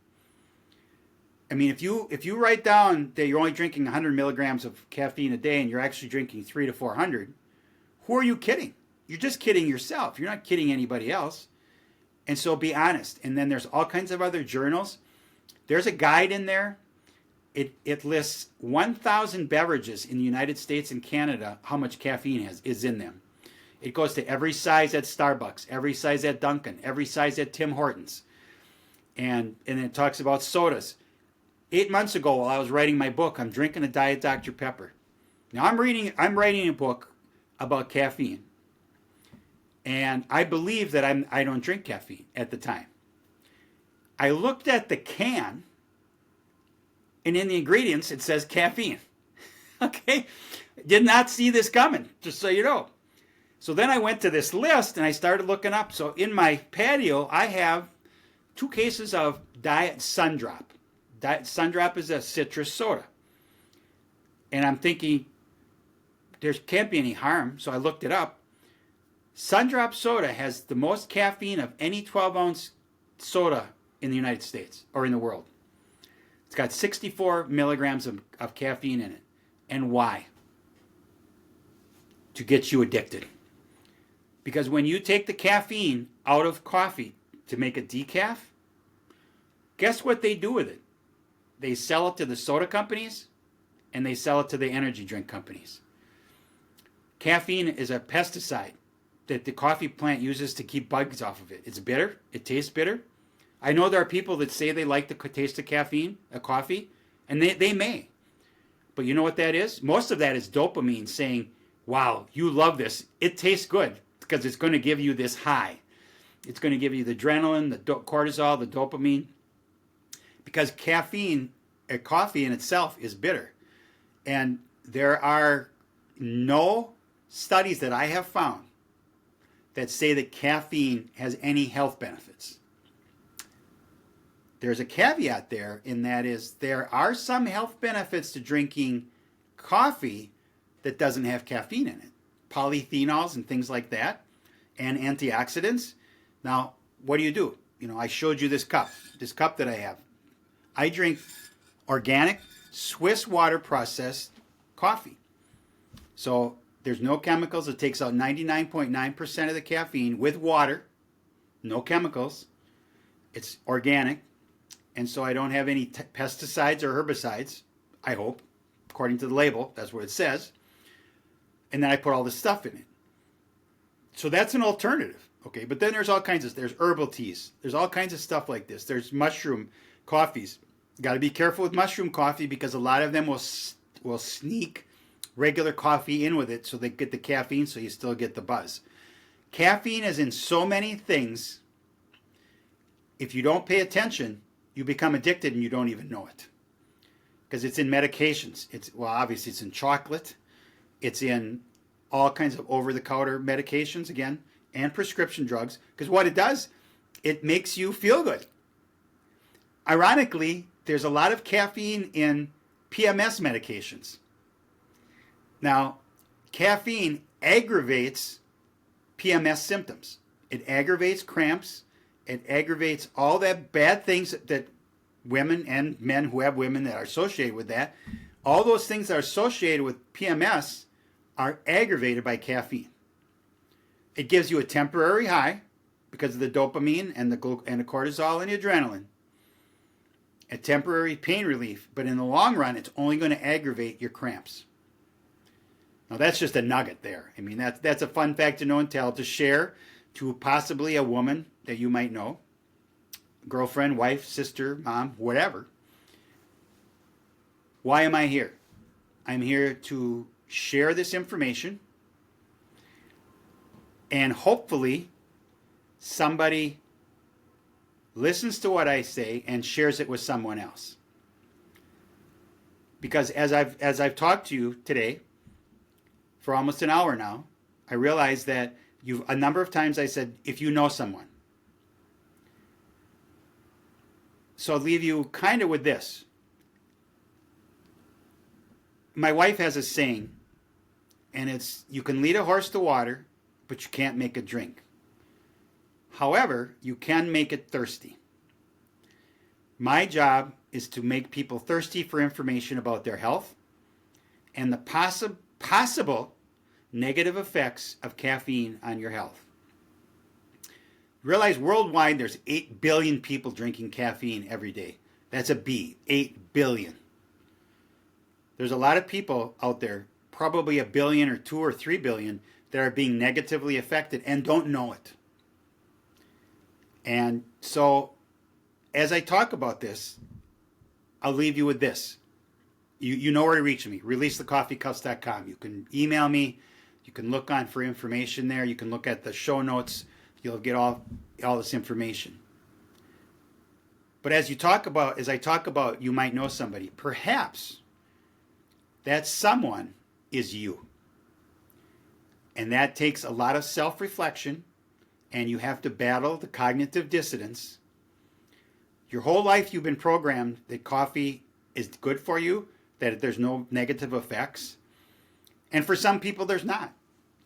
I mean, if you write down that you're only drinking 100 milligrams of caffeine a day and you're actually drinking 300 to 400, who are you kidding? You're just kidding yourself. You're not kidding anybody else. And so be honest. And then there's all kinds of other journals. There's a guide in there. It lists 1,000 beverages in the United States and Canada, how much caffeine is in them. It goes to every size at Starbucks, every size at Dunkin', every size at Tim Hortons. And it talks about sodas. 8 months ago, while I was writing my book, I'm drinking a Diet Dr. Pepper. Now I'm writing a book about caffeine. And I believe that I don't drink caffeine at the time. I looked at the can, and in the ingredients it says caffeine. Okay? Did not see this coming, just so you know. So then I went to this list and I started looking up. So in my patio, I have 2 cases of Diet Sundrop. Diet Sundrop is a citrus soda. And I'm thinking, there can't be any harm. So I looked it up. Sundrop soda has the most caffeine of any 12-ounce soda in the United States or in the world. It's got 64 milligrams of caffeine in it. And why? To get you addicted. Because when you take the caffeine out of coffee to make a decaf, guess what they do with it? They sell it to the soda companies and they sell it to the energy drink companies. Caffeine is a pesticide that the coffee plant uses to keep bugs off of it. It's bitter. It tastes bitter. I know there are people that say they like the taste of caffeine, a coffee, and they may. But you know what that is? Most of that is dopamine saying, wow, you love this. It tastes good because it's going to give you this high. It's going to give you the adrenaline, the cortisol, the dopamine. Because caffeine, coffee in itself is bitter. And there are no studies that I have found that say that caffeine has any health benefits. There's a caveat there, in that is there are some health benefits to drinking coffee that doesn't have caffeine in it. Polyphenols and things like that, and antioxidants. Now, what do? I showed you this cup that I have. I drink organic Swiss water processed coffee. So there's no chemicals. It takes out 99.9% of the caffeine with water. No chemicals. It's organic. And so I don't have any pesticides or herbicides, I hope, according to the label. That's what it says. And then I put all this stuff in it. So that's an alternative. Okay, but then there's all kinds of, there's herbal teas. There's all kinds of stuff like this. There's mushroom coffees. Got to be careful with mushroom coffee because a lot of them will sneak regular coffee in with it so they get the caffeine so you still get the buzz. Caffeine is in so many things. If you don't pay attention, you become addicted and you don't even know it. Because it's in medications. Obviously it's in chocolate. It's in all kinds of over-the-counter medications, again, and prescription drugs. Because what it does, it makes you feel good. Ironically, there's a lot of caffeine in PMS medications. Now, caffeine aggravates PMS symptoms. It aggravates cramps. It aggravates all that bad things that women and men who have women that are associated with that. All those things that are associated with PMS are aggravated by caffeine. It gives you a temporary high because of the dopamine and the cortisol and the adrenaline. A temporary pain relief, but in the long run, it's only going to aggravate your cramps. Now, that's just a nugget there. I mean, that's a fun fact to know and tell, to share to possibly a woman that you might know, girlfriend, wife, sister, mom, whatever. Why am I here? I'm here to share this information, and hopefully somebody listens to what I say and shares it with someone else. Because as I've talked to you today for almost an hour now, I realize that a number of times I said, if you know someone. So I'll leave you kind of with this. My wife has a saying, and it's, you can lead a horse to water, but you can't make it drink. However, you can make it thirsty. My job is to make people thirsty for information about their health and the possible negative effects of caffeine on your health. Realize worldwide there's 8 billion people drinking caffeine every day. That's a B, 8 billion. There's a lot of people out there, probably a billion or 2 or 3 billion, that are being negatively affected and don't know it. And so, as I talk about this, I'll leave you with this. You know where to reach me, releasethecoffeecups.com. You can email me, You can look on for information there. You can look at the show notes. You'll get all this information. But as I talk about, you might know somebody. Perhaps that someone is you. And that takes a lot of self-reflection, and you have to battle the cognitive dissonance. Your whole life you've been programmed that coffee is good for you, that there's no negative effects. And for some people, there's not.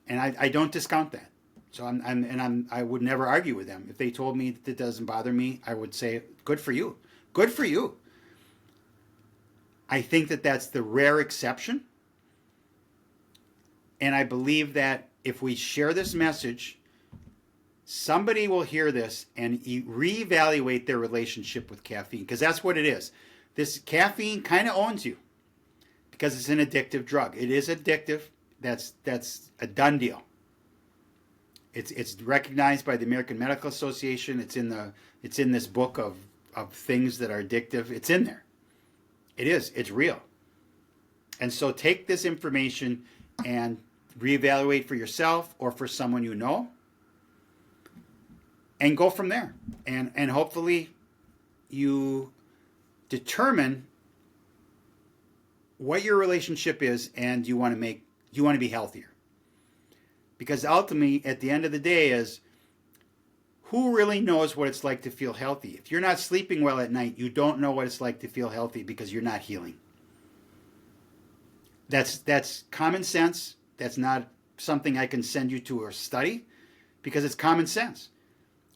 And I don't discount that. So I would never argue with them. If they told me that it doesn't bother me, I would say, good for you. Good for you. I think that that's the rare exception. And I believe that if we share this message, somebody will hear this and reevaluate their relationship with caffeine, because that's what it is. This caffeine kind of owns you because it's an addictive drug. It is addictive. That's a done deal. It's recognized by the American Medical Association. It's in this book of things that are addictive. It's in there. It is. It's real. And so take this information and reevaluate for yourself or for someone you know, and go from there. And hopefully you determine what your relationship is, and you want to be healthier. Because ultimately, at the end of the day, is who really knows what it's like to feel healthy? If you're not sleeping well at night, you don't know what it's like to feel healthy, because you're not healing. That's common sense. That's not something I can send you to or study, because it's common sense.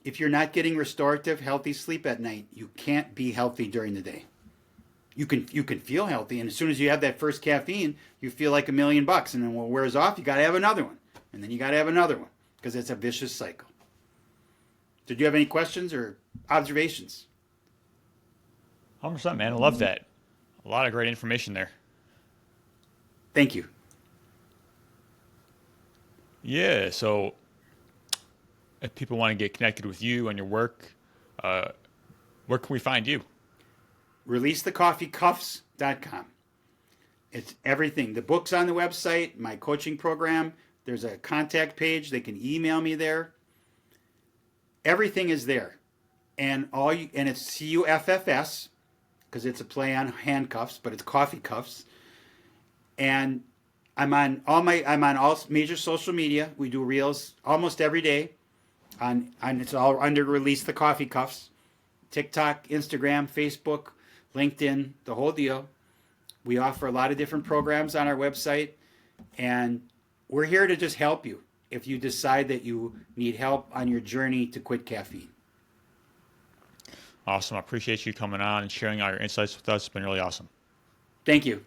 If you're not getting restorative, healthy sleep at night, you can't be healthy during the day. You can feel healthy, and as soon as you have that first caffeine, you feel like $1,000,000, and then when it wears off, you got to have another one, and then you got to have another one, because it's a vicious cycle. Did you have any questions or observations? 100%, man. I love that. A lot of great information there. Thank you. Yeah, so if people want to get connected with you and your work, where can we find you? ReleaseTheCoffeeCuffs.com. It's everything. The book's on the website, my coaching program. There's a contact page. They can email me there. Everything is there. And it's CUFFS, because it's a play on handcuffs, but it's coffee cuffs. And I'm on all major social media. We do reels almost every day. It's all under Release the Coffee Cuffs. TikTok, Instagram, Facebook, LinkedIn, the whole deal. We offer a lot of different programs on our website, and we're here to just help you if you decide that you need help on your journey to quit caffeine. Awesome. I appreciate you coming on and sharing all your insights with us. It's been really awesome. Thank you.